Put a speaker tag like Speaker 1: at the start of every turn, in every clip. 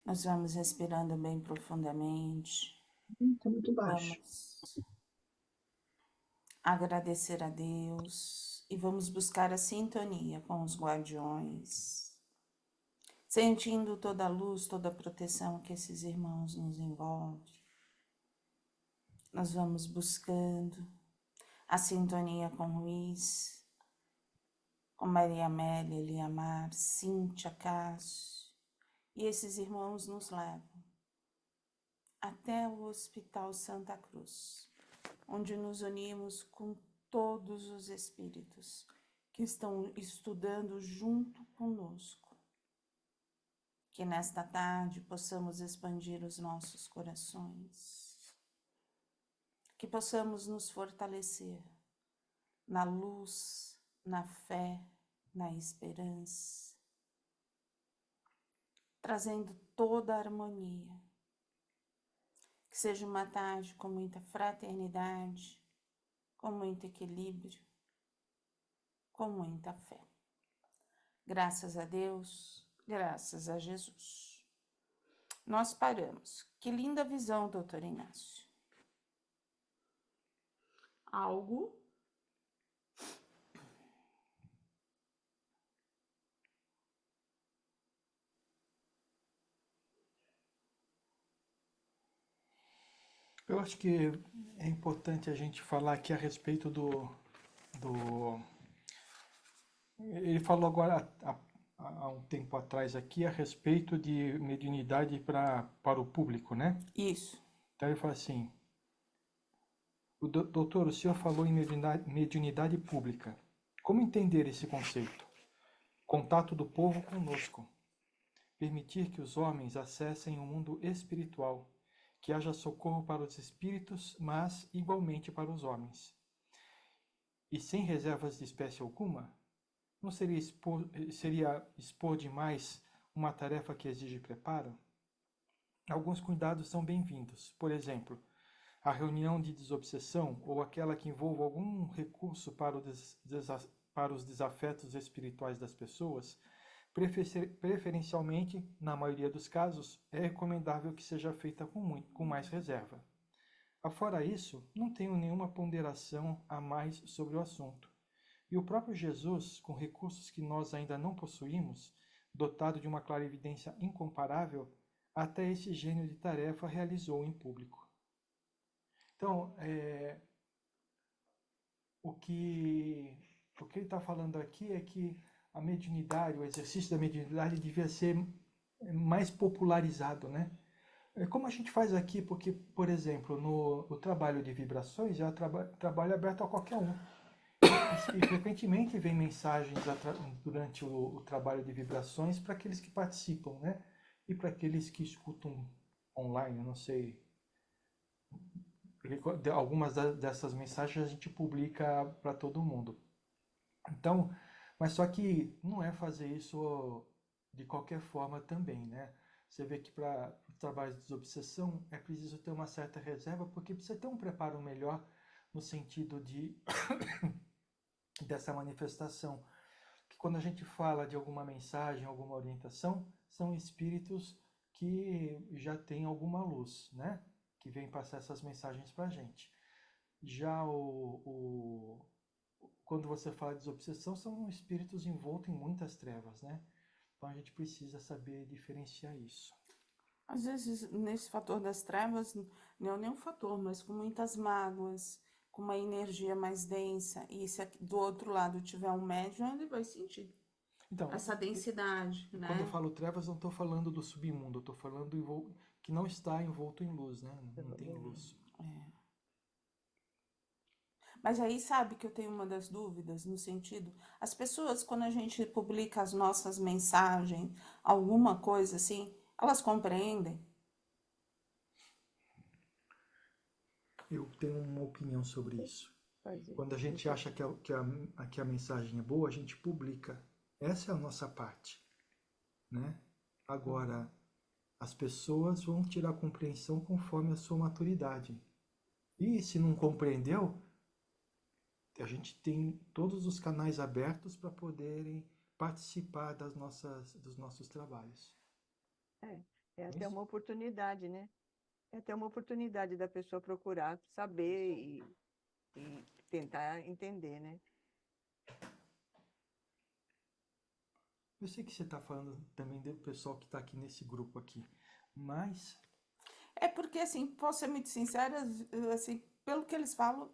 Speaker 1: Nós vamos respirando bem profundamente.
Speaker 2: Tá muito baixo.
Speaker 1: Vamos agradecer a Deus e vamos buscar a sintonia com os guardiões, sentindo toda a luz, toda a proteção que esses irmãos nos envolvem. Nós vamos buscando a sintonia com Luiz, com Maria Amélia, Eliamar, Cíntia, Cássio. E esses irmãos nos levam até o Hospital Santa Cruz, onde nos unimos com todos os espíritos que estão estudando junto conosco. Que nesta tarde possamos expandir os nossos corações, que possamos nos fortalecer na luz, na fé, na esperança, trazendo toda a harmonia. Que seja uma tarde com muita fraternidade, com muito equilíbrio, com muita fé. Graças a Deus, graças a Jesus. Nós paramos. Que linda visão, doutor Inácio. Algo?
Speaker 2: Eu acho que é importante a gente falar aqui a respeito do... Ele falou agora há um tempo atrás aqui a respeito de mediunidade para o público, né?
Speaker 1: Isso.
Speaker 2: Então ele fala assim, doutor, o senhor falou em mediunidade pública. Como entender esse conceito? Contato do povo conosco. Permitir que os homens acessem o mundo espiritual, que haja socorro para os espíritos, mas igualmente para os homens. E sem reservas de espécie alguma, não seria expor demais uma tarefa que exige preparo? Alguns cuidados são bem-vindos. Por exemplo, a reunião de desobsessão ou aquela que envolva algum recurso para os desafetos espirituais das pessoas, preferencialmente, na maioria dos casos, é recomendável que seja feita com mais reserva. Afora isso, não tenho nenhuma ponderação a mais sobre o assunto. E o próprio Jesus, com recursos que nós ainda não possuímos, dotado de uma clarividência incomparável, até esse gênio de tarefa realizou em público. Então, o que ele está falando aqui é que a mediunidade, o exercício da mediunidade devia ser mais popularizado, né? Como a gente faz aqui, porque, por exemplo, no trabalho de vibrações é um trabalho aberto a qualquer um. E frequentemente vem mensagens durante o trabalho de vibrações para aqueles que participam, né? E para aqueles que escutam online, eu não sei. Algumas dessas mensagens a gente publica para todo mundo. Então, mas só que não é fazer isso de qualquer forma também, né? Você vê que para o trabalho de desobsessão é preciso ter uma certa reserva, porque precisa ter um preparo melhor no sentido dessa manifestação. Que quando a gente fala de alguma mensagem, alguma orientação, são espíritos que já têm alguma luz, né? Que vêm passar essas mensagens para a gente. Já quando você fala de desobsessão, são espíritos envoltos em muitas trevas, né? Então a gente precisa saber diferenciar isso.
Speaker 1: Às vezes, nesse fator das trevas, não é nem um fator, mas com muitas mágoas, com uma energia mais densa, e se do outro lado tiver um médium, ele vai sentir
Speaker 2: Então,
Speaker 1: essa densidade,
Speaker 2: quando eu
Speaker 1: né?
Speaker 2: falo trevas, não estou falando do submundo, eu estou falando que não está envolto em luz, né? Não tem luz.
Speaker 1: É. Mas aí sabe que eu tenho uma das dúvidas no sentido, as pessoas quando a gente publica as nossas mensagens, alguma coisa assim, elas compreendem?
Speaker 2: Eu tenho uma opinião sobre isso. Quando a gente acha que a mensagem é boa, a gente publica. Essa é a nossa parte, né? Agora, as pessoas vão tirar a compreensão conforme a sua maturidade. E se não compreendeu, a gente tem todos os canais abertos para poderem participar dos nossos trabalhos.
Speaker 3: É
Speaker 2: Não é
Speaker 3: até
Speaker 2: isso?
Speaker 3: uma oportunidade, né? É até uma oportunidade da pessoa procurar saber e tentar entender, né?
Speaker 2: Eu sei que você está falando também do pessoal que está aqui nesse grupo aqui, mas
Speaker 1: É porque, assim, posso ser muito sincera, assim, pelo que eles falam,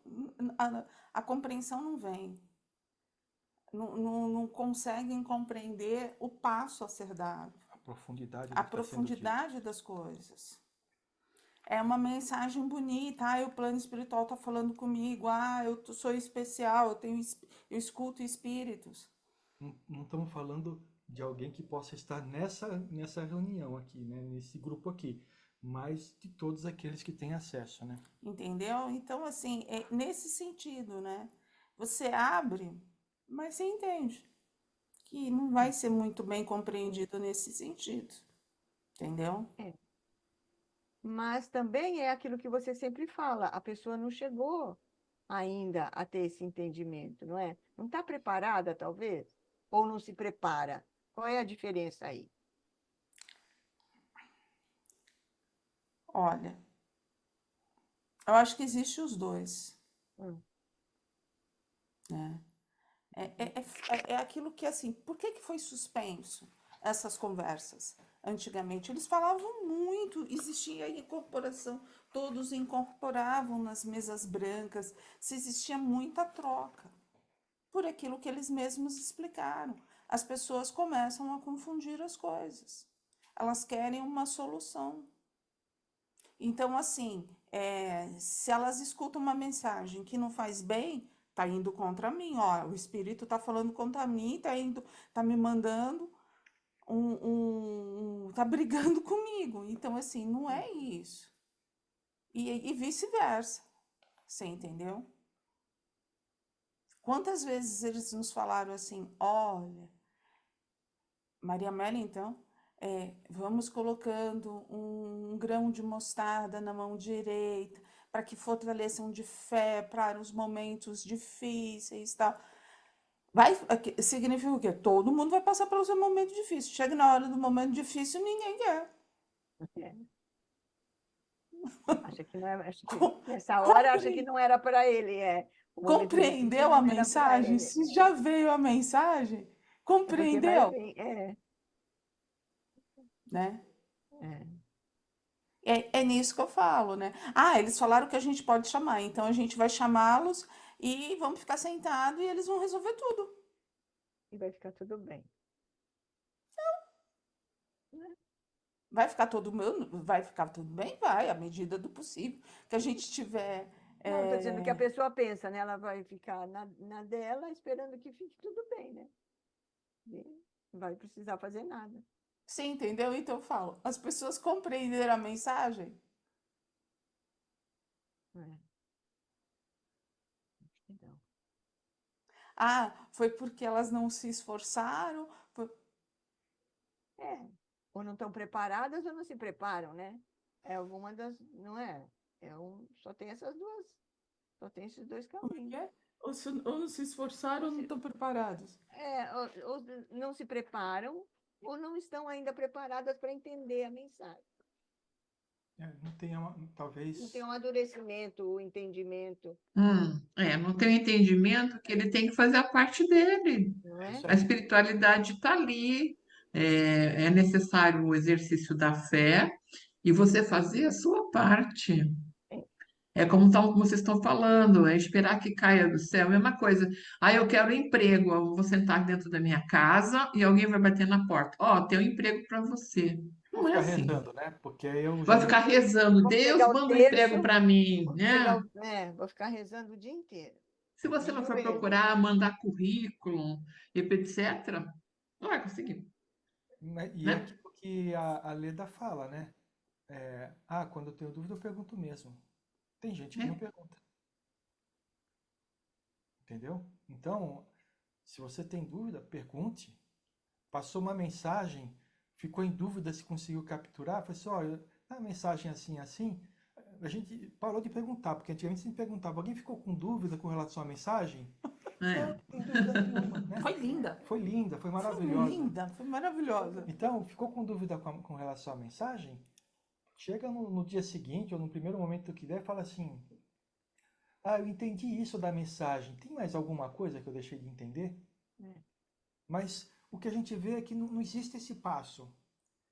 Speaker 1: a compreensão não vem. Não conseguem compreender o passo a ser dado,
Speaker 2: a profundidade
Speaker 1: a
Speaker 2: do que está sendo dito.
Speaker 1: profundidade das coisas. É uma mensagem bonita, o plano espiritual está falando comigo, sou especial, eu escuto espíritos.
Speaker 2: Não estamos falando de alguém que possa estar nessa reunião aqui, né? Nesse grupo aqui, mas de todos aqueles que têm acesso, né?
Speaker 1: Entendeu? Então, assim, é nesse sentido, né? Você abre, mas você entende que não vai ser muito bem compreendido nesse sentido, entendeu?
Speaker 3: É. Mas também é aquilo que você sempre fala, a pessoa não chegou ainda a ter esse entendimento, não é? Não está preparada, talvez? Ou não se prepara? Qual é a diferença aí?
Speaker 1: Olha, eu acho que existe os dois,
Speaker 3: Hum,
Speaker 1: né? É aquilo que, assim, por que foi suspenso essas conversas? Antigamente eles falavam muito, existia a incorporação, todos incorporavam nas mesas brancas, se existia muita troca, por aquilo que eles mesmos explicaram. As pessoas começam a confundir as coisas, elas querem uma solução. Então, assim, se elas escutam uma mensagem que não faz bem, tá indo contra mim, ó, o espírito tá falando contra mim, tá me mandando tá brigando comigo. Então, assim, não
Speaker 3: hum.
Speaker 1: é isso. E vice-versa, você entendeu? Quantas vezes eles nos falaram assim, olha, Maria Amélia, então, vamos colocando um grão de mostarda na mão direita, para que fortaleçam de fé para os momentos difíceis, tal. Significa o quê? Todo mundo vai passar pelo seu momento difícil. Chega na hora do momento difícil, ninguém quer.
Speaker 3: É. Acha que não é, acha que
Speaker 1: Com-
Speaker 3: nessa hora acha que
Speaker 1: compre-
Speaker 3: não era para ele, é. O momento difícil
Speaker 1: Compreendeu a
Speaker 3: não era para
Speaker 1: mensagem?
Speaker 3: ele.
Speaker 1: Se já veio a mensagem,
Speaker 3: É porque vai
Speaker 1: compreendeu?
Speaker 3: vir,
Speaker 1: Né?
Speaker 3: é.
Speaker 1: É nisso que eu falo, né? Eles falaram que a gente pode chamar, então a gente vai chamá-los e vamos ficar sentados e eles vão resolver tudo.
Speaker 3: E vai ficar tudo bem, né?
Speaker 1: Vai ficar tudo bem? Vai, à medida do possível. Que a gente tiver.
Speaker 3: Não, estou dizendo que a
Speaker 1: é,
Speaker 3: pessoa pensa, né? Ela vai ficar na dela esperando que fique tudo bem, né? E não vai precisar fazer nada.
Speaker 1: Você entendeu? Então eu falo, as pessoas compreenderam a mensagem?
Speaker 3: É, acho que não.
Speaker 1: Foi porque elas não se esforçaram?
Speaker 3: É, ou não estão preparadas ou não se preparam, né? É alguma das, não é? Só tem essas duas, só tem esses dois
Speaker 1: Como é que
Speaker 3: caminhos.
Speaker 1: é? Ou não se esforçaram
Speaker 3: Ou
Speaker 1: ou não
Speaker 3: se,
Speaker 1: estão preparados.
Speaker 3: ou não se preparam ou não estão ainda preparadas para entender a mensagem.
Speaker 2: Não tem
Speaker 3: Não tem
Speaker 2: talvez.
Speaker 3: um amadurecimento, o entendimento,
Speaker 4: Não tem o entendimento que ele tem que fazer a parte dele.
Speaker 3: não
Speaker 2: É
Speaker 3: é?
Speaker 2: isso
Speaker 4: A
Speaker 2: aí.
Speaker 4: espiritualidade está ali, é necessário o exercício da fé e você fazer a sua parte.
Speaker 3: É,
Speaker 4: É como vocês estão falando, é esperar que caia do céu, mesma coisa. Eu quero emprego, eu vou sentar dentro da minha casa e alguém vai bater na porta. Ó, tem um emprego para você.
Speaker 2: Vou
Speaker 4: Não é
Speaker 2: ficar
Speaker 4: assim.
Speaker 2: rezando, né? Porque aí eu já
Speaker 4: Vai
Speaker 2: me.
Speaker 4: ficar rezando,
Speaker 3: vou
Speaker 4: Deus,
Speaker 3: pegar o
Speaker 4: manda um emprego
Speaker 3: terço,
Speaker 4: para mim,
Speaker 3: vou pegar
Speaker 4: né?
Speaker 3: vou ficar rezando o dia inteiro.
Speaker 4: Se você não
Speaker 3: Mil
Speaker 4: for
Speaker 3: vezes.
Speaker 4: procurar, mandar currículo, e etc., não vai conseguir,
Speaker 2: E é
Speaker 4: né?
Speaker 2: aquilo que a Leda fala, né? Quando eu tenho dúvida, eu pergunto mesmo. Tem gente que não
Speaker 4: É.
Speaker 2: pergunta, entendeu? Então, se você tem dúvida, pergunte. Passou uma mensagem, ficou em dúvida se conseguiu capturar, falou assim, olha, a mensagem assim, assim, a gente parou de perguntar, porque antigamente a gente perguntava, alguém ficou com dúvida com relação à mensagem?
Speaker 4: É.
Speaker 2: Sem dúvida nenhuma, né?
Speaker 1: Foi linda.
Speaker 2: Foi linda, foi
Speaker 1: Foi
Speaker 2: maravilhosa.
Speaker 1: linda, foi maravilhosa.
Speaker 2: Então, ficou com dúvida com relação à mensagem? Chega no dia seguinte ou no primeiro momento que der, fala assim: ah, eu entendi isso da mensagem. Tem mais alguma coisa que eu deixei de entender?
Speaker 3: É.
Speaker 2: Mas o que a gente vê é que não existe esse passo.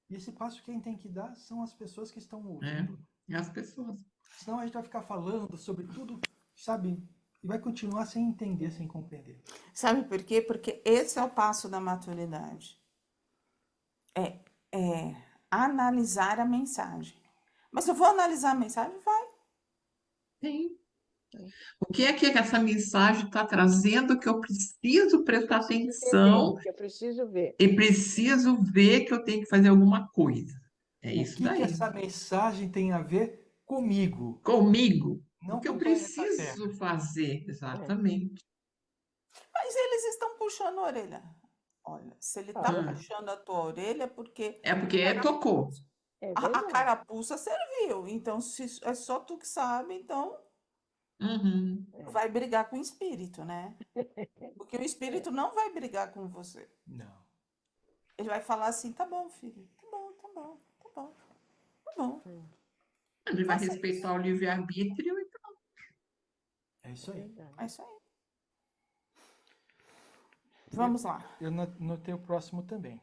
Speaker 2: E esse passo quem tem que dar são as pessoas que estão ouvindo.
Speaker 4: E as pessoas.
Speaker 2: Senão a gente vai ficar falando sobre tudo, sabe? E vai continuar sem entender, sem compreender.
Speaker 1: Sabe por quê? Porque esse é o passo da maturidade. É analisar a mensagem. Mas eu vou analisar a mensagem? Vai.
Speaker 4: Sim. O que é que essa mensagem está trazendo que eu preciso prestar atenção
Speaker 3: Entender, que eu preciso ver.
Speaker 4: e preciso ver que eu tenho que fazer alguma coisa? É
Speaker 2: O
Speaker 4: isso
Speaker 2: que
Speaker 4: daí.
Speaker 2: essa mensagem tem a ver comigo,
Speaker 4: Comigo. O
Speaker 2: não
Speaker 4: que
Speaker 2: com
Speaker 4: eu
Speaker 2: o planeta
Speaker 4: preciso
Speaker 2: Terra?
Speaker 4: fazer, exatamente.
Speaker 1: Mas eles estão puxando a orelha. Olha, se ele está
Speaker 3: Ah,
Speaker 1: puxando a tua orelha é porque
Speaker 4: É porque tocou.
Speaker 3: é
Speaker 1: a
Speaker 3: verdade.
Speaker 1: carapuça serviu. Então, se é só tu que sabe, então
Speaker 4: Uhum.
Speaker 1: vai brigar com o espírito, né? Porque o espírito não vai brigar com você.
Speaker 2: Não.
Speaker 1: Ele vai falar assim: tá bom, filho, tá bom, tá bom, tá bom, tá bom.
Speaker 4: Ele vai
Speaker 1: Faça
Speaker 4: respeitar
Speaker 1: isso.
Speaker 4: o livre-arbítrio e
Speaker 2: É isso
Speaker 3: É
Speaker 2: aí.
Speaker 3: verdade.
Speaker 1: É isso aí. Vamos lá.
Speaker 2: Eu notei o próximo também.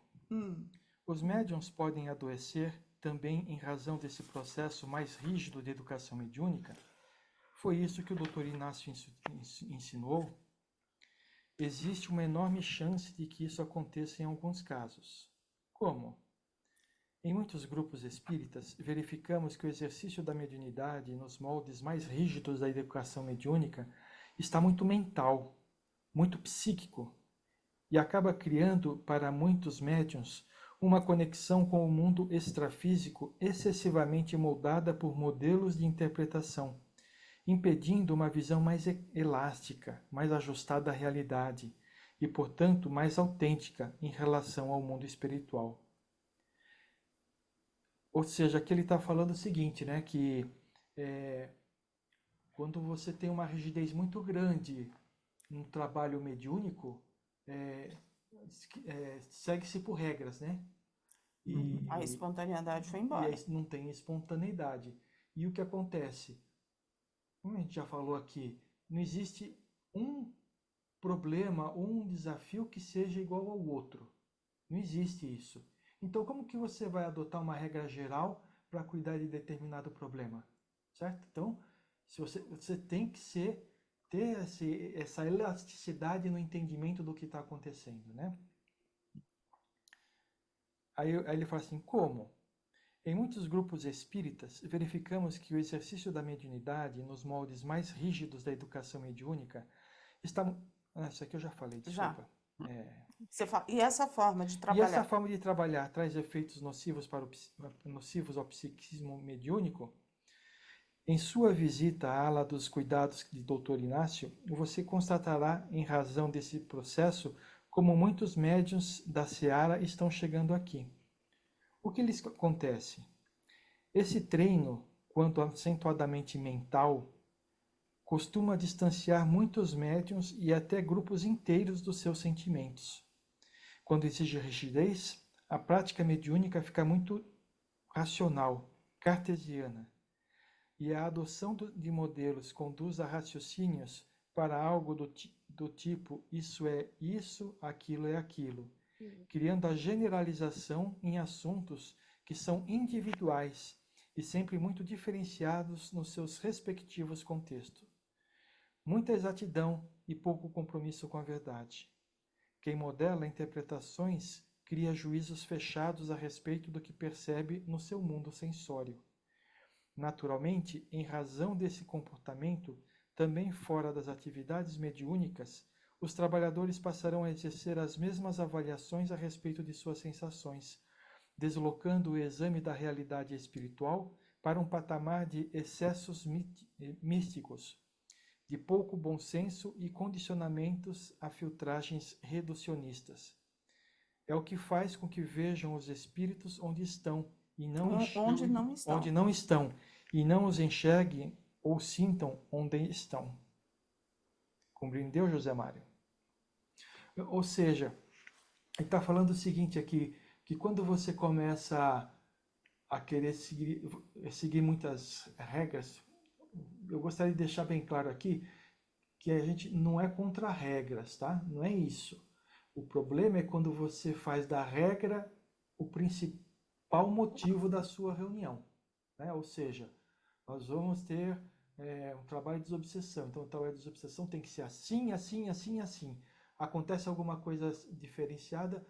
Speaker 2: Os médiuns podem adoecer também em razão desse processo mais rígido de educação mediúnica? Foi isso que o Dr. Inácio ensinou? Existe uma enorme chance de que isso aconteça em alguns casos. Como? Em muitos grupos espíritas, verificamos que o exercício da mediunidade nos moldes mais rígidos da educação mediúnica está muito mental, muito psíquico, e acaba criando, para muitos médiuns, uma conexão com o mundo extrafísico excessivamente moldada por modelos de interpretação, impedindo uma visão mais elástica, mais ajustada à realidade e, portanto, mais autêntica em relação ao mundo espiritual. Ou seja, aqui ele está falando o seguinte, né, que quando você tem uma rigidez muito grande no trabalho mediúnico, segue-se por regras, né?
Speaker 1: A espontaneidade foi
Speaker 2: E
Speaker 1: embora.
Speaker 2: aí não tem espontaneidade. E o que acontece? Como a gente já falou aqui, não existe um problema ou um desafio que seja igual ao outro. Não existe isso. Então, como que você vai adotar uma regra geral para cuidar de determinado problema? Certo? Então, se você tem que ter essa elasticidade no entendimento do que está acontecendo, né? Aí ele fala assim, como? Em muitos grupos espíritas, verificamos que o exercício da mediunidade, nos moldes mais rígidos da educação mediúnica, está... isso aqui eu já falei, desculpa.
Speaker 1: E essa forma de
Speaker 2: E
Speaker 1: trabalhar?
Speaker 2: essa forma de trabalhar traz efeitos nocivos nocivos ao psiquismo mediúnico? Em sua visita à ala dos cuidados de Dr. Inácio, você constatará, em razão desse processo, como muitos médiuns da seara estão chegando aqui. O que lhes acontece? Esse treino, quanto acentuadamente mental, costuma distanciar muitos médiuns e até grupos inteiros dos seus sentimentos. Quando exige rigidez, a prática mediúnica fica muito racional, cartesiana, e a adoção de modelos conduz a raciocínios para algo do tipo isso é isso, aquilo é aquilo, criando a generalização em assuntos que são individuais e sempre muito diferenciados nos seus respectivos contextos. Muita exatidão e pouco compromisso com a verdade. Quem modela interpretações cria juízos fechados a respeito do que percebe no seu mundo sensório. Naturalmente, em razão desse comportamento, também fora das atividades mediúnicas, os trabalhadores passarão a exercer as mesmas avaliações a respeito de suas sensações, deslocando o exame da realidade espiritual para um patamar de excessos místicos, de pouco bom senso e condicionamentos a filtragens reducionistas. É o que faz com que vejam os espíritos onde estão e
Speaker 1: onde não estão.
Speaker 2: E não os enxerguem ou sintam onde estão. Compreendeu, José Mário? Ou seja, ele está falando o seguinte aqui, que quando você começa a querer seguir muitas regras, eu gostaria de deixar bem claro aqui que a gente não é contra regras, tá? Não é isso. O problema é quando você faz da regra o principal motivo da sua reunião, né? Ou seja, nós vamos ter um trabalho de desobsessão. Então, o trabalho de desobsessão tem que ser assim, assim, assim, assim. Acontece alguma coisa diferenciada,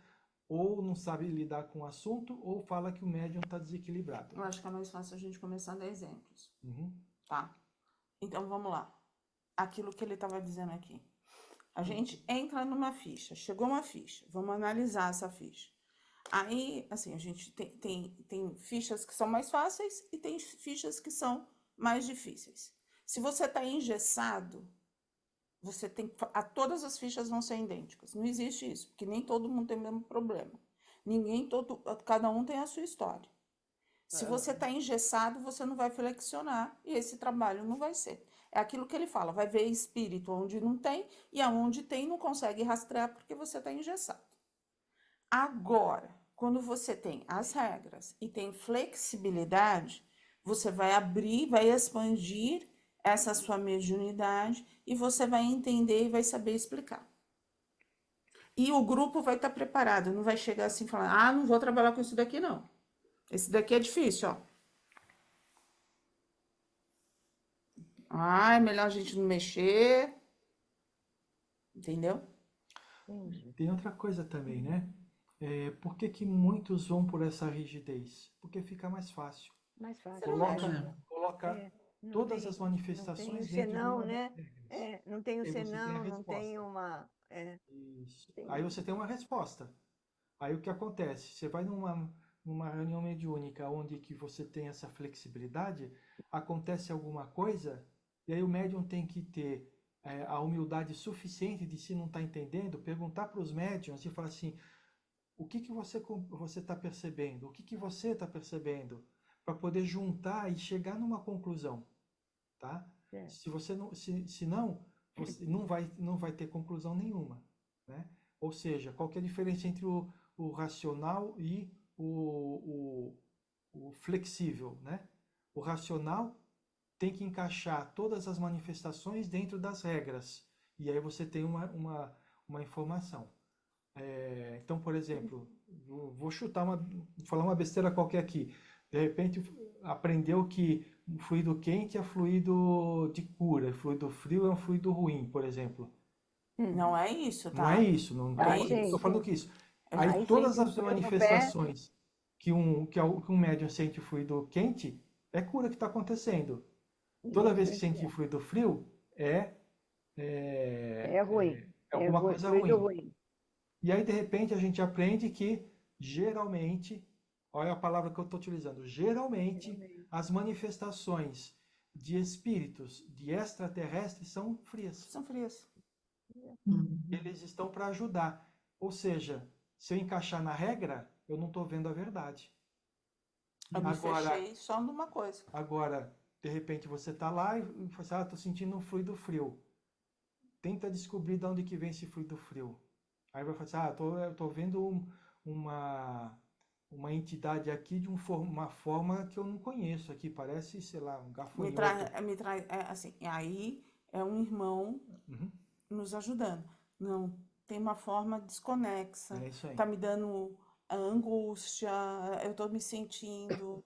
Speaker 2: ou não sabe lidar com o assunto, ou fala que o médium está desequilibrado.
Speaker 1: Eu acho que é mais fácil a gente começar a dar exemplos,
Speaker 2: Uhum.
Speaker 1: tá? Então vamos lá. Aquilo que ele estava dizendo aqui. A gente entra numa ficha, chegou uma ficha, vamos analisar essa ficha. Aí, assim, a gente tem fichas que são mais fáceis e tem fichas que são mais difíceis. Se você está engessado, você tem todas as fichas vão ser idênticas. Não existe isso, porque nem todo mundo tem o mesmo problema. Cada um tem a sua história. Se você está engessado, você não vai flexionar e esse trabalho não vai ser. É aquilo que ele fala, vai ver espírito onde não tem e aonde tem não consegue rastrear porque você está engessado. Agora, quando você tem as regras e tem flexibilidade, você vai abrir, vai expandir essa sua mediunidade e você vai entender e vai saber explicar. E o grupo vai estar preparado, não vai chegar assim falando, não vou trabalhar com isso daqui não. Esse daqui é difícil, ó. É melhor a gente não mexer. Entendeu?
Speaker 2: Tem outra coisa também, né? Por que que muitos vão por essa rigidez? Porque fica mais fácil.
Speaker 3: Mais
Speaker 1: Você
Speaker 3: fácil.
Speaker 1: não
Speaker 2: Coloca,
Speaker 1: mexe.
Speaker 2: coloca
Speaker 3: Não
Speaker 2: todas
Speaker 3: tem,
Speaker 2: as
Speaker 3: não tem
Speaker 2: manifestações
Speaker 3: o
Speaker 2: dentro de
Speaker 3: senão,
Speaker 2: uma das
Speaker 3: né?
Speaker 2: regras.
Speaker 3: Não tem o
Speaker 2: Aí você tem a
Speaker 3: senão, não tem
Speaker 2: resposta.
Speaker 3: uma.
Speaker 2: Isso.
Speaker 3: Tem-
Speaker 2: Aí você tem uma resposta. Aí o que acontece? Você vai numa reunião mediúnica onde que você tem essa flexibilidade, acontece alguma coisa, e aí o médium tem que ter a humildade suficiente de, se não está entendendo, perguntar para os médiums e falar assim, o que que você está percebendo? O que que você está percebendo? Para poder juntar e chegar numa conclusão, tá?
Speaker 3: É.
Speaker 2: Se você não, se não, você não vai ter conclusão nenhuma, né? Ou seja, qual que é a diferença entre o racional e o flexível, né? O racional tem que encaixar todas as manifestações dentro das regras, e aí você tem uma informação. Então, por exemplo, vou falar uma besteira qualquer aqui. De repente, aprendeu que o fluido quente é fluido de cura, fluido frio é um fluido ruim, por exemplo.
Speaker 1: Não é isso,
Speaker 2: Não é
Speaker 1: tá?
Speaker 2: isso, não
Speaker 1: É
Speaker 2: estou
Speaker 1: isso.
Speaker 2: falando que isso.
Speaker 1: Eu-
Speaker 2: Aí
Speaker 3: Aí
Speaker 2: todas
Speaker 3: sente um
Speaker 2: as
Speaker 3: frio no pé.
Speaker 2: manifestações que um médium sente fluido quente, é cura que está acontecendo. Toda vez que sente fluido frio, é, é,
Speaker 3: É ruim.
Speaker 2: é alguma coisa
Speaker 3: Fluido
Speaker 2: ruim.
Speaker 3: ruim.
Speaker 2: E aí, de repente, a gente aprende que, geralmente, olha a palavra que eu estou utilizando, geralmente, as manifestações de espíritos, de extraterrestres, são frias.
Speaker 1: São frias.
Speaker 2: Eles estão para ajudar. Ou seja, se eu encaixar na regra, eu não estou vendo a verdade.
Speaker 1: Eu me
Speaker 2: Agora,
Speaker 1: fechei só numa coisa.
Speaker 2: agora, de repente, você está lá e fala assim, estou sentindo um fluido frio. Tenta descobrir de onde que vem esse fluido frio. Aí vai falar assim, eu tô vendo uma entidade aqui de uma forma que eu não conheço aqui, parece, sei lá, um gafanhoto.
Speaker 1: Assim, aí é um irmão
Speaker 2: Uhum.
Speaker 1: nos ajudando. Não, tem uma forma desconexa.
Speaker 2: É isso aí.
Speaker 1: Tá me dando angústia, eu tô me sentindo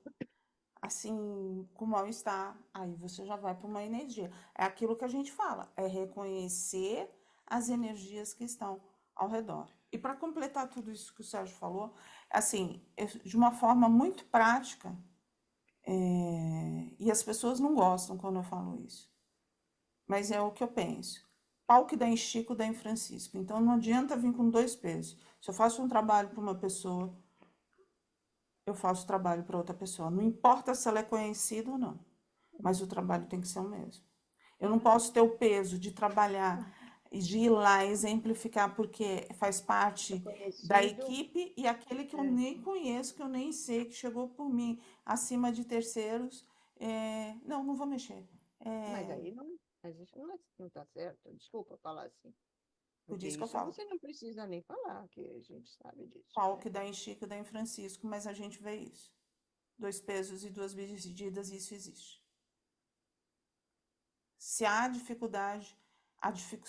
Speaker 1: assim, com mal-estar. Aí você já vai para uma energia. É aquilo que a gente fala, é reconhecer as energias que estão ao redor. E para completar tudo isso que o Sérgio falou, assim, de uma forma muito prática, e as pessoas não gostam quando eu falo isso, mas é o que eu penso. Pau que dá em Chico, dá em Francisco. Então não adianta vir com dois pesos. Se eu faço um trabalho para uma pessoa, eu faço trabalho para outra pessoa. Não importa se ela é conhecida ou não, mas o trabalho tem que ser o mesmo. Eu não posso ter o peso de trabalhar, de ir lá exemplificar, porque faz parte da equipe e aquele que eu nem conheço, que eu nem sei, que chegou por mim acima de terceiros, não vou mexer.
Speaker 3: Mas aí não, mas isso não está certo. Desculpa falar assim.
Speaker 1: Por
Speaker 3: Porque
Speaker 1: isso que eu
Speaker 3: isso
Speaker 1: falo,
Speaker 3: você não precisa nem falar, que a gente sabe disso,
Speaker 1: pau
Speaker 3: né?
Speaker 1: que dá em Chico dá em Francisco, mas a gente vê isso. 2 pesos e 2 medidas, isso existe. Se há dificuldade,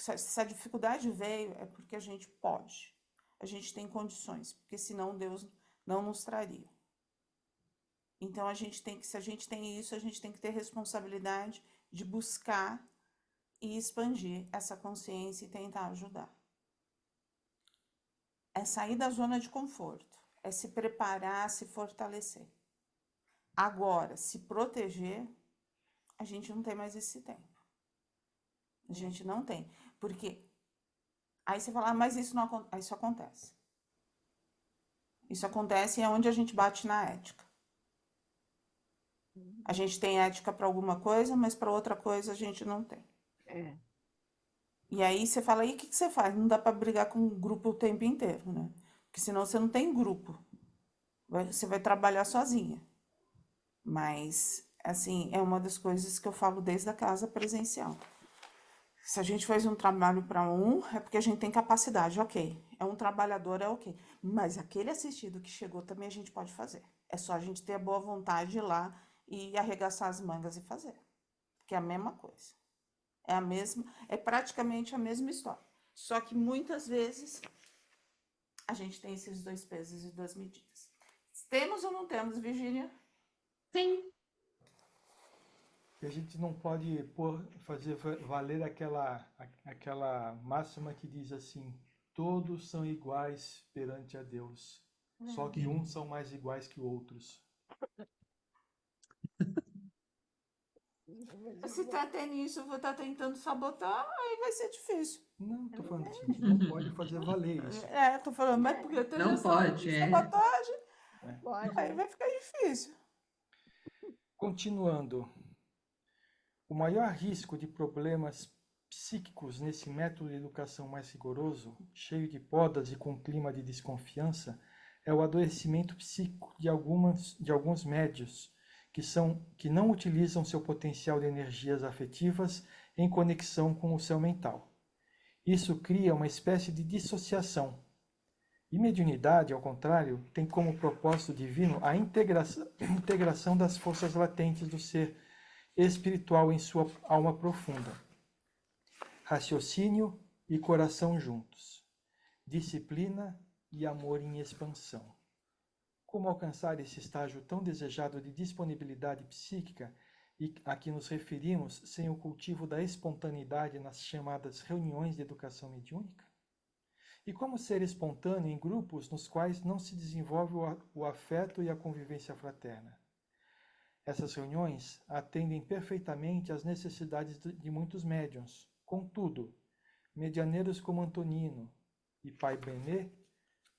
Speaker 1: se a dificuldade veio, é porque a gente pode. A gente tem condições, porque senão Deus não nos traria. Então a gente tem que, se a gente tem isso, a gente tem que ter responsabilidade de buscar e expandir essa consciência e tentar ajudar. É sair da zona de conforto, é se preparar, se fortalecer. Agora, se proteger, a gente não tem mais esse tempo. A gente não tem. Porque aí você fala, mas isso não acontece. Isso acontece. Isso acontece e é onde a gente bate na ética. A gente tem ética para alguma coisa, mas para outra coisa a gente não tem.
Speaker 3: É.
Speaker 1: E aí você fala, e o que você faz? Não dá para brigar com um grupo o tempo inteiro, né? Porque senão você não tem grupo. Você vai trabalhar sozinha. Mas, assim, é uma das coisas que eu falo desde a casa presencial. Se a gente faz um trabalho para um, é porque a gente tem capacidade, ok. É um trabalhador, é ok. Mas aquele assistido que chegou também a gente pode fazer. É só a gente ter a boa vontade de ir lá e arregaçar as mangas e fazer. Que é a mesma coisa. É a mesma, é praticamente a mesma história. Só que muitas vezes a gente tem esses 2 pesos e 2 medidas. Temos ou não temos, Virgínia?
Speaker 4: Sim.
Speaker 2: E a gente não pode fazer valer aquela máxima que diz assim: todos são iguais perante a Deus, só que uns são mais iguais que outros.
Speaker 1: Se tá tendo isso, eu vou estar tentando sabotar, aí vai ser difícil.
Speaker 2: Não, tô falando assim, a gente não pode fazer valer isso.
Speaker 1: É, tô falando, mas porque eu tenho
Speaker 4: Não
Speaker 1: essa
Speaker 4: pode, é.
Speaker 1: sabotagem,
Speaker 3: Pode,
Speaker 1: aí
Speaker 3: né?
Speaker 1: vai ficar difícil.
Speaker 2: Continuando, o maior risco de problemas psíquicos nesse método de educação mais rigoroso, cheio de podas e com clima de desconfiança, é o adoecimento psíquico de alguns médios que não utilizam seu potencial de energias afetivas em conexão com o céu mental. Isso cria uma espécie de dissociação. E mediunidade, ao contrário, tem como propósito divino a integração das forças latentes do ser espiritual em sua alma profunda. Raciocínio e coração juntos. Disciplina e amor em expansão. Como alcançar esse estágio tão desejado de disponibilidade psíquica e a que nos referimos sem o cultivo da espontaneidade nas chamadas reuniões de educação mediúnica? E como ser espontâneo em grupos nos quais não se desenvolve o afeto e a convivência fraterna? Essas reuniões atendem perfeitamente às necessidades de muitos médiuns. Contudo, medianeiros como Antonino e Pai Benet,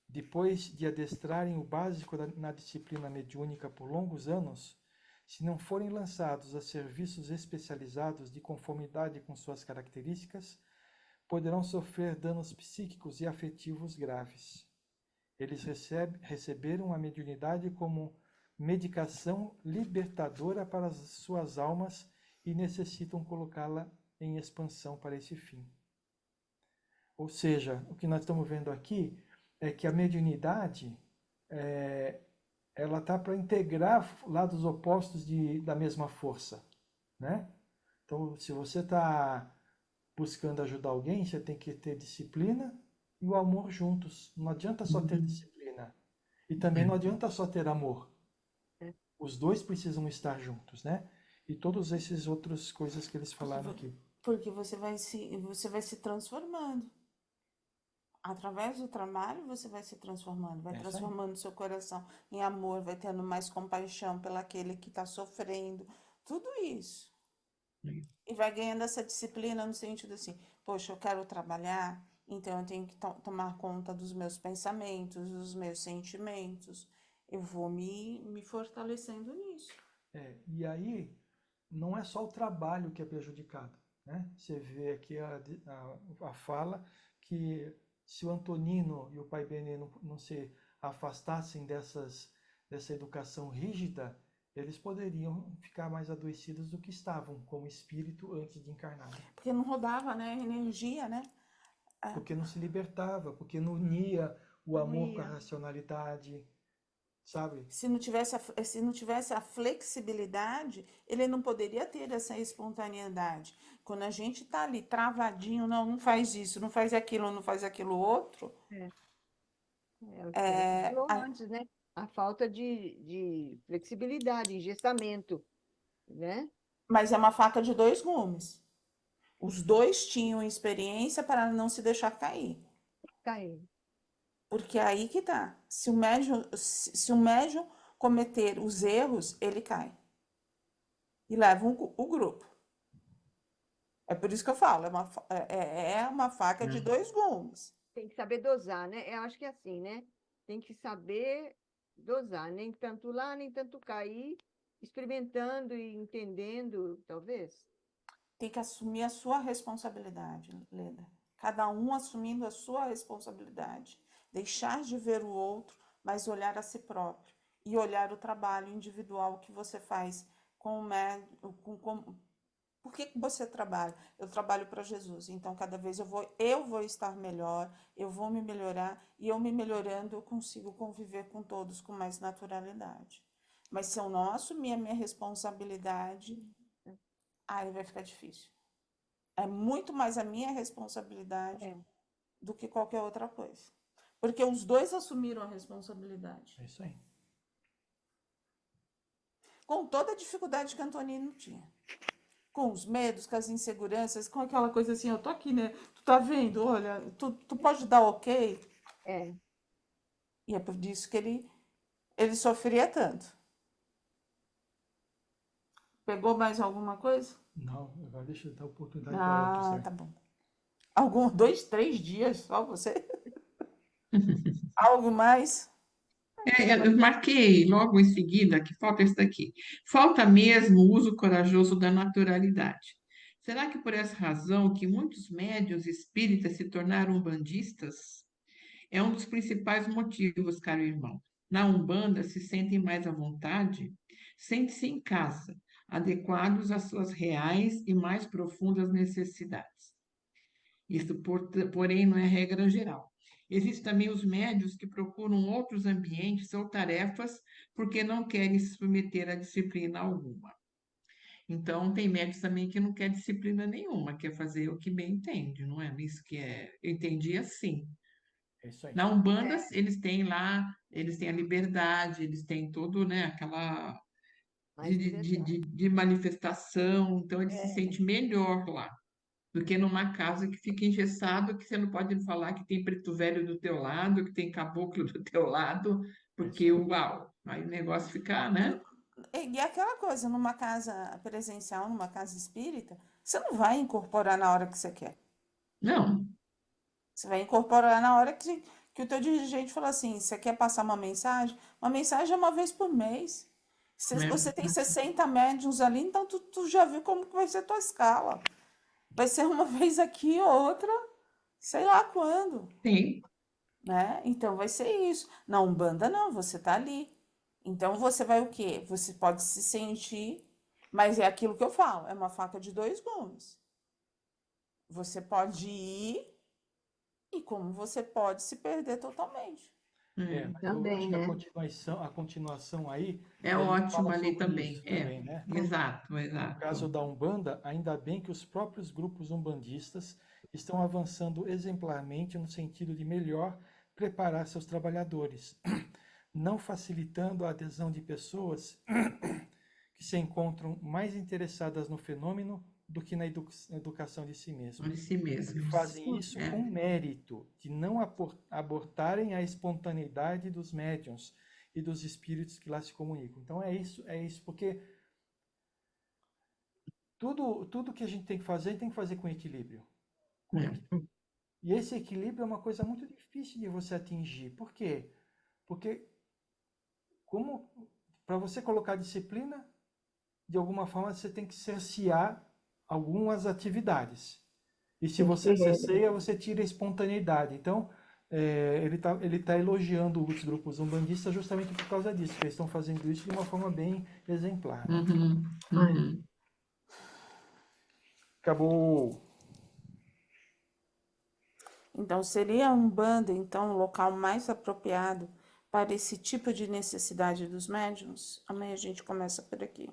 Speaker 2: depois de adestrarem o básico na disciplina mediúnica por longos anos, se não forem lançados a serviços especializados de conformidade com suas características, poderão sofrer danos psíquicos e afetivos graves. Eles receberam a mediunidade como medicação libertadora para as suas almas e necessitam colocá-la em expansão para esse fim. Ou seja, o que nós estamos vendo aqui é que a mediunidade ela está para integrar lados opostos da mesma força, né? Então, se você está buscando ajudar alguém, você tem que ter disciplina e o amor juntos. Não adianta só ter disciplina. E também não adianta só ter amor. Os dois precisam estar juntos, né? E todas essas outras coisas que eles falaram aqui.
Speaker 1: Porque você vai se transformando. Através do trabalho, você vai se transformando, vai
Speaker 2: É isso aí.
Speaker 1: transformando seu coração em amor, vai tendo mais compaixão pelaquele que está sofrendo. Tudo isso. E vai ganhando essa disciplina no sentido assim, poxa, eu quero trabalhar, então eu tenho que tomar conta dos meus pensamentos, dos meus sentimentos. Eu vou me fortalecendo nisso.
Speaker 2: E aí, não é só o trabalho que é prejudicado, né? Você vê aqui a fala que se o Antonino e o Pai Benê não se afastassem dessa educação rígida, eles poderiam ficar mais adoecidos do que estavam como espírito antes de encarnar.
Speaker 1: Porque não rodava, né? Energia, né? É.
Speaker 2: porque não se libertava, porque não unia o
Speaker 3: Não
Speaker 2: amor com a
Speaker 3: ia.
Speaker 2: racionalidade, sabe?
Speaker 1: Se não tivesse a flexibilidade, ele não poderia ter essa espontaneidade. Quando a gente está ali travadinho, não, não faz isso, não faz aquilo, não faz aquilo outro,
Speaker 3: É o que você
Speaker 1: é,
Speaker 3: falou antes, né? A falta de flexibilidade, engessamento, né?
Speaker 1: mas é uma faca de dois gumes. Os dois tinham experiência para não se deixar cair.
Speaker 3: Caiu.
Speaker 1: Porque é aí que tá. Se o médium cometer os erros, ele cai. E leva o grupo. É por isso que eu falo, é uma faca de dois gumes.
Speaker 3: Tem que saber dosar, né? Eu acho que é assim, né? Tem que saber dosar, nem tanto lá, nem tanto cá, ir experimentando e entendendo, talvez.
Speaker 1: Tem que assumir a sua responsabilidade, Leda. Cada um assumindo a sua responsabilidade. Deixar de ver o outro, mas olhar a si próprio. E olhar o trabalho individual que você faz com o médico, por que você trabalha? Eu trabalho para Jesus, então cada vez eu vou estar melhor, eu vou me melhorar, e eu me melhorando eu consigo conviver com todos com mais naturalidade. Mas se eu não assumir a minha responsabilidade, aí vai ficar difícil. É muito mais a minha responsabilidade
Speaker 3: É,
Speaker 1: do que qualquer outra coisa. Porque os dois assumiram a responsabilidade.
Speaker 2: É isso aí.
Speaker 1: Com toda a dificuldade que Antonino tinha. Com os medos, com as inseguranças, com aquela coisa assim, eu tô aqui, né? Tu tá vendo? Olha, tu pode dar ok?
Speaker 3: é.
Speaker 1: E é por isso que ele sofria tanto. Pegou mais alguma coisa?
Speaker 2: Não, agora deixa eu dar oportunidade para outros,
Speaker 1: Ah,
Speaker 2: né?
Speaker 1: tá bom. Algum, 2, 3 dias só você? Algo mais?
Speaker 4: Eu marquei logo em seguida que falta esse daqui. Falta mesmo o uso corajoso da naturalidade. Será que por essa razão que muitos médiuns espíritas se tornaram umbandistas? É um dos principais motivos, caro irmão. Na Umbanda se sentem mais à vontade, sentem-se em casa, adequados às suas reais e mais profundas necessidades. Isso, porém, não é regra geral. Existem também os médios que procuram outros ambientes ou tarefas porque não querem se submeter a disciplina alguma. Então, tem médios também que não quer disciplina nenhuma, quer fazer o que bem entende, não é? Isso que é. Eu entendi assim.
Speaker 2: É isso aí.
Speaker 4: Na Umbanda, eles têm lá, eles têm a liberdade, eles têm todo, né, aquela
Speaker 3: Mais liberdade.
Speaker 4: de manifestação, então ele se
Speaker 3: É,
Speaker 4: sente melhor lá do que numa casa que fica engessado, que você não pode falar que tem preto velho do teu lado, que tem caboclo do teu lado,
Speaker 2: É isso
Speaker 4: porque
Speaker 2: aí.
Speaker 4: uau, aí o negócio fica, né?
Speaker 1: E aquela coisa, numa casa presencial, numa casa espírita, você não vai incorporar na hora que você quer.
Speaker 4: Não,
Speaker 1: Você vai incorporar na hora que o teu dirigente falou assim, você quer passar uma mensagem é uma vez por mês. Se
Speaker 4: né?
Speaker 1: você tem 60 médiums ali, então tu já viu como que vai ser a tua escala. Vai ser uma vez aqui, outra, sei lá quando,
Speaker 4: Tem.
Speaker 1: né? Então vai ser isso. Na Umbanda não, você tá ali. Então você vai o quê? Você pode se sentir, mas é aquilo que eu falo, é uma faca de dois gumes. Você pode ir e como você pode se perder totalmente.
Speaker 4: É,
Speaker 2: Mas eu acho
Speaker 3: também,
Speaker 2: que
Speaker 3: né?
Speaker 2: a continuação aí,
Speaker 4: é
Speaker 2: a gente
Speaker 4: ótimo
Speaker 2: fala
Speaker 4: ali
Speaker 2: sobre
Speaker 4: também.
Speaker 2: isso
Speaker 4: É,
Speaker 2: também, né?
Speaker 4: exato,
Speaker 2: No caso
Speaker 4: exato.
Speaker 2: da Umbanda, ainda bem que os próprios grupos umbandistas estão avançando exemplarmente no sentido de melhor preparar seus trabalhadores, não facilitando a adesão de pessoas que se encontram mais interessadas no fenômeno do que na educação de si mesmo.
Speaker 4: De si
Speaker 2: E
Speaker 4: mesmos.
Speaker 2: fazem isso
Speaker 4: É.
Speaker 2: com mérito de não abortarem a espontaneidade dos médiuns e dos espíritos que lá se comunicam. Então é isso, porque tudo que a gente tem que fazer com equilíbrio. Com
Speaker 4: É.
Speaker 2: equilíbrio. E esse equilíbrio é uma coisa muito difícil de você atingir. Por quê? Porque como para você colocar disciplina, de alguma forma você tem que cercear algumas atividades. E se
Speaker 3: Tem que
Speaker 2: você
Speaker 3: ter regra.
Speaker 2: cerceia, você tira a espontaneidade. Então, ele tá elogiando os grupos umbandistas justamente por causa disso, que eles estão fazendo isso de uma forma bem exemplar, né?
Speaker 4: Uhum,
Speaker 3: É.
Speaker 4: uhum.
Speaker 2: Acabou.
Speaker 1: Então, seria a Umbanda, então, o local mais apropriado para esse tipo de necessidade dos médiuns? Amanhã a gente começa por aqui.